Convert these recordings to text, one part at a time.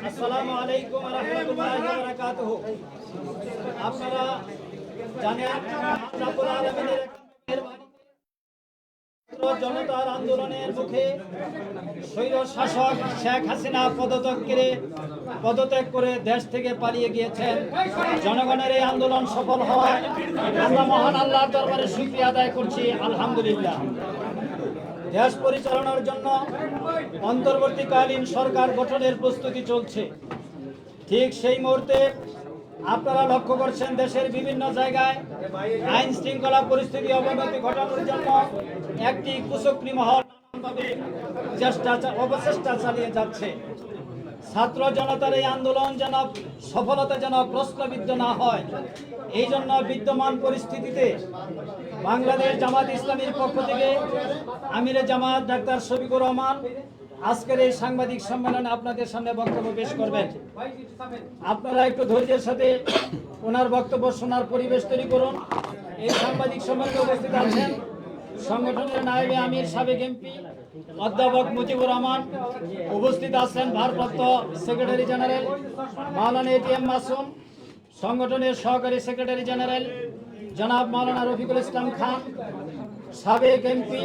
আসসালামু আলাইকুম ওয়া রাহমাতুল্লাহি ওয়া বারাকাতুহু। আপনারা জানেন রাব্বুল আলামিনের জনতার আন্দোলনের মুখে স্বৈর শাসক শেখ হাসিনা পদত্যাগ করে দেশ থেকে পালিয়ে গিয়েছেন। জনগণের এই আন্দোলন সফল হওয়ায় আমরা মহান আল্লাহর দরবারে শুকরিয়া আদায় করছি, আলহামদুলিল্লাহ। দেশ পরিচালনার জন্য অন্তর্বর্তীকালীন সরকার গঠনের প্রস্তুতি চলছে। ঠিক সেই মুহূর্তে আপনারা লক্ষ্য করছেন দেশের বিভিন্ন জায়গায় আইন শৃঙ্খলা পরিস্থিতি অবনতি ঘটানোর জন্য একটি কুচক্রী মহল অপচেষ্টা চালিয়ে যাচ্ছে। ছাত্র জনতার এই আন্দোলন যেন সফলতা যেন প্রশ্নবিদ্ধ না হয়, এই জন্য বিদ্যমান পরিস্থিতিতে বাংলাদেশ জামাত ইসলামীর পক্ষ থেকে আমিরে জামাত ডাক্তার শফিকুর রহমান আজকের এই সাংবাদিক সম্মেলনে আপনাদের সামনে বক্তব্য পেশ করবেন। আপনারা একটু ধৈর্যের সাথে ওনার বক্তব্য শোনার পরিবেশ তৈরি করুন। এই সাংবাদিক সম্মেলনে উপস্থিত আছেন সংগঠনের নায়েবে আমির সাবেক এমপি অধ্যাপক মুজিবুর রহমান, উপস্থিত আছেন ভারপ্রাপ্ত সেক্রেটারি জেনারেল মাওলানা এটিএম মাসুম, সংগঠনের সহকারী সেক্রেটারি জেনারেল জনাব মাওলানা রফিকুল ইসলাম খান, সাবেক এমপি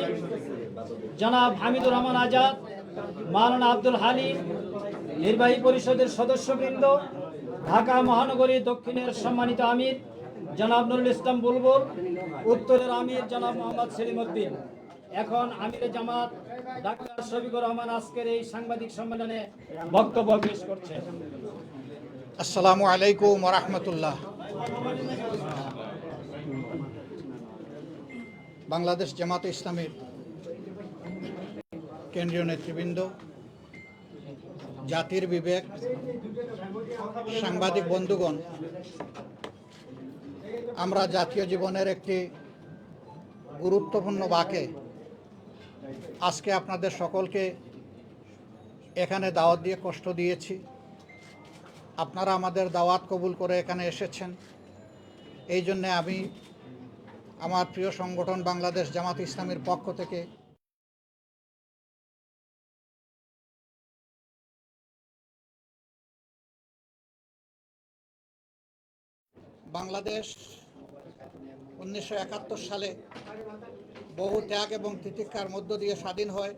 জনাব হামিদুর রহমান আজাদ, মাওলানা আব্দুল হালিম, নির্বাহী পরিষদের সদস্যবৃন্দ, ঢাকা মহানগরী দক্ষিণের সম্মানিত আমির জনাব নুরুল ইসলাম বুলবুল, উত্তরের আমির জনাব মোহাম্মদ সেলিম উদ্দিন। এখন আমিরে জামাত ডাক্তার শফিকুর রহমান আজকের এই সাংবাদিক সম্মেলনে বক্তব্য পেশ করছেন। আসসালামু আলাইকুম ওয়া রাহমাতুল্লাহ। বাংলাদেশ জামাতে ইসলামীর কেন্দ্রীয় নেতৃবৃন্দ, জাতির বিবেক, সাংবাদিক বন্ধুগণ, আমরা জাতীয় জীবনের একটি গুরুত্বপূর্ণ বাঁকে আজকে আপনাদের সকলকে এখানে দাওয়াত দিয়ে কষ্ট দিয়েছি। আপনারা আমাদের দাওয়াত কবুল করে এখানে এসেছেন। এই জন্যে আমি আমার প্রিয় সংগঠন বাংলাদেশ জামাত ইসলামীর পক্ষ থেকে বাংলাদেশ 1971 সালে বহু ত্যাগ এবং তিতিক্ষার মধ্য দিয়ে স্বাধীন হয়।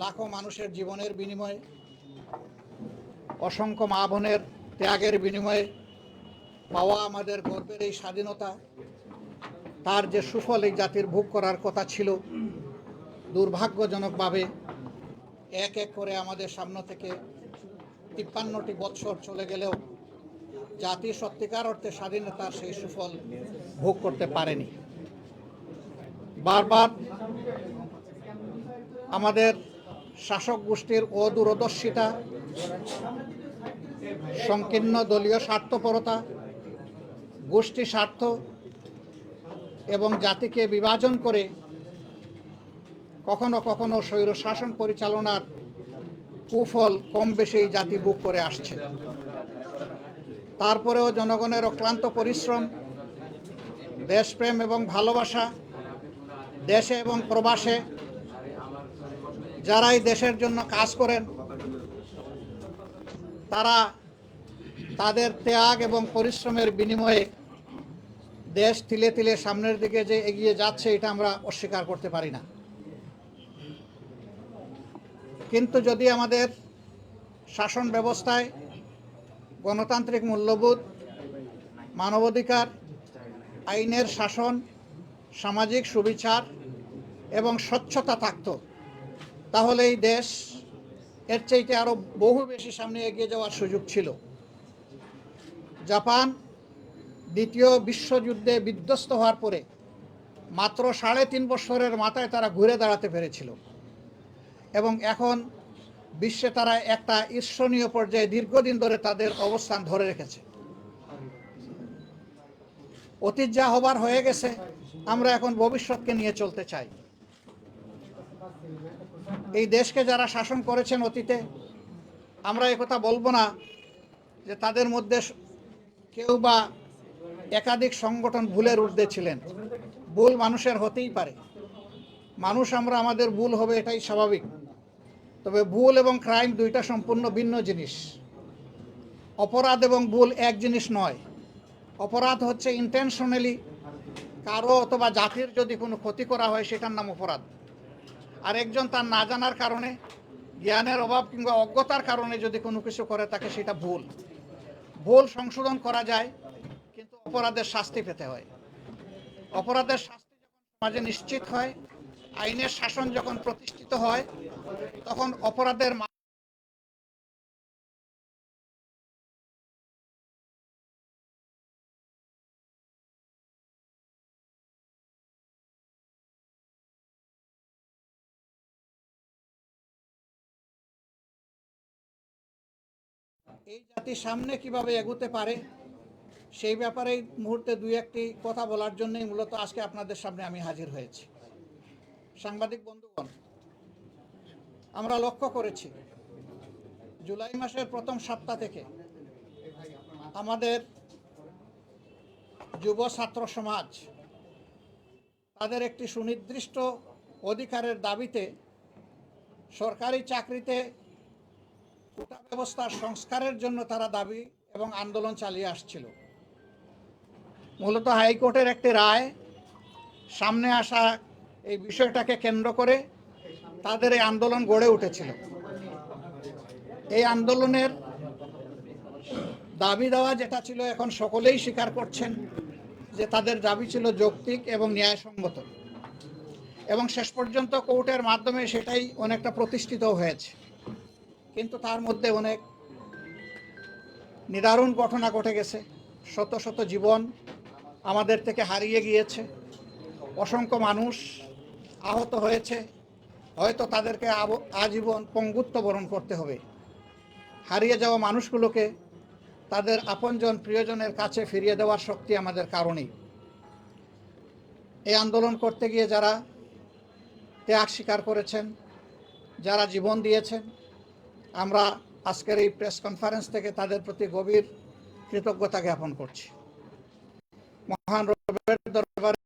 লাখো মানুষের জীবনের বিনিময়ে, অসংখ্য মা বোনের ত্যাগের বিনিময়ে পাওয়া আমাদের গর্বের এই স্বাধীনতা, তার যে সুফল এই জাতির ভোগ করার কথা ছিল, দুর্ভাগ্যজনকভাবে এক এক করে আমাদের সামনে থেকে 53টি বৎসর চলে গেলেও জাতি সত্যিকার অর্থে স্বাধীনতার সেই সুফল ভোগ করতে পারেনি। বারবার আমাদের শাসক গোষ্ঠীর অদূরদর্শিতা, সংকীর্ণ দলীয় স্বার্থপরতা, গোষ্ঠী স্বার্থ এবং জাতিকে বিভাজন করে কখনো কখনো স্বৈর শাসন পরিচালনার কুফল কম বেশি জাতি ভোগ করে আসছে। তারপরেও জনগণের অক্লান্ত পরিশ্রম, দেশপ্রেম এবং ভালোবাসা, দেশে এবং প্রবাসে যারাই দেশের জন্য কাজ করেন, তারা তাদের ত্যাগ এবং পরিশ্রমের বিনিময়ে দেশ তিলে তিলে সামনের দিকে যে এগিয়ে যাচ্ছে, এটা আমরা অস্বীকার করতে পারি না। কিন্তু যদি আমাদের শাসন ব্যবস্থায় গণতান্ত্রিক মূল্যবোধ, মানবাধিকার, আইনের শাসন, সামাজিক সুবিচার এবং স্বচ্ছতা থাকত, তাহলে এই দেশ এর চাইতে আরও বহু বেশি সামনে এগিয়ে যাওয়ার সুযোগ ছিল। জাপান দ্বিতীয় বিশ্বযুদ্ধে বিধ্বস্ত হওয়ার পরে মাত্র 3.5 বছরের মাথায় তারা ঘুরে দাঁড়াতে পেরেছিল এবং এখন বিশ্বে তারা একটা ঈর্ষণীয় পর্যায়ে দীর্ঘদিন ধরে তাদের অবস্থান ধরে রেখেছে। অতীত যা হবার হয়ে গেছে, আমরা এখন ভবিষ্যৎকে নিয়ে চলতে চাই। এই দেশকে যারা শাসন করেছেন অতীতে, আমরা একথা বলবো না যে তাদের মধ্যে কেউ বা একাধিক সংগঠন ভুলের ঊর্ধ্বে ছিলেন। ভুল মানুষের হতেই পারে, মানুষ আমরা, আমাদের ভুল হবে, এটাই স্বাভাবিক। তবে ভুল এবং ক্রাইম দুইটা সম্পূর্ণ ভিন্ন জিনিস। অপরাধ এবং ভুল এক জিনিস নয়। অপরাধ হচ্ছে ইন্টেনশনালি কারো অথবা জাতির যদি কোনো ক্ষতি করা হয়, সেটার নাম অপরাধ। আর একজন তার না জানার কারণে, জ্ঞানের অভাব কিংবা অজ্ঞতার কারণে যদি কোনো কিছু করে থাকে, সেটা ভুল। ভুল সংশোধন করা যায়, কিন্তু অপরাধের শাস্তি পেতে হয়। অপরাধের শাস্তি যখন সমাজে নিশ্চিত হয়, আইনের শাসন যখন প্রতিষ্ঠিত হয়, তখন অপরাধের এই জাতি সামনে কিভাবে এগোতে পারে, সেই ব্যাপারে এই মুহূর্তে দুই একটি কথা বলার জন্যই মূলত আজকে আপনাদের সামনে আমি হাজির হয়েছি। সাংবাদিক বন্ধুগণ, আমরা লক্ষ্য করেছি জুলাই মাসের প্রথম সপ্তাহ থেকে আমাদের যুব ছাত্র সমাজ তাদের একটি সুনির্দিষ্ট অধিকারের দাবিতে সরকারি চাকরিতে কোটা ব্যবস্থার সংস্কারের জন্য তারা দাবি এবং আন্দোলন চালিয়ে আসছিল। মূলত হাইকোর্টের একটি রায় সামনে আসা এই বিষয়টাকে কেন্দ্র করে তাদের এই আন্দোলন গড়ে উঠেছিল। এই আন্দোলনের দাবি দেওয়া যেটা ছিল, এখন সকলেই স্বীকার করছেন যে তাদের দাবি ছিল যৌক্তিক এবং ন্যায়সঙ্গত, এবং শেষ পর্যন্ত কোর্টের মাধ্যমে সেটাই অনেকটা প্রতিষ্ঠিত হয়েছে। কিন্তু তার মধ্যে অনেক নিদারুণ ঘটনা ঘটে গেছে। শত শত জীবন আমাদের থেকে হারিয়ে গিয়েছে, অসংখ্য মানুষ আহত হয়েছে, হয়তো তাদেরকে আজীবন পঙ্গুত্ব বরণ করতে হবে। হারিয়ে যাওয়া মানুষগুলোকে তাদের আপনজন প্রিয়জনের কাছে ফিরিয়ে দেওয়ার শক্তি আমাদের কারণেই। এই আন্দোলন করতে গিয়ে যারা ত্যাগ স্বীকার করেছেন, যারা জীবন দিয়েছেন, আমরা আজকের এই প্রেস কনফারেন্স থেকে তাদের প্রতি গভীর কৃতজ্ঞতা জ্ঞাপন করছি। মহান রবের দরবারে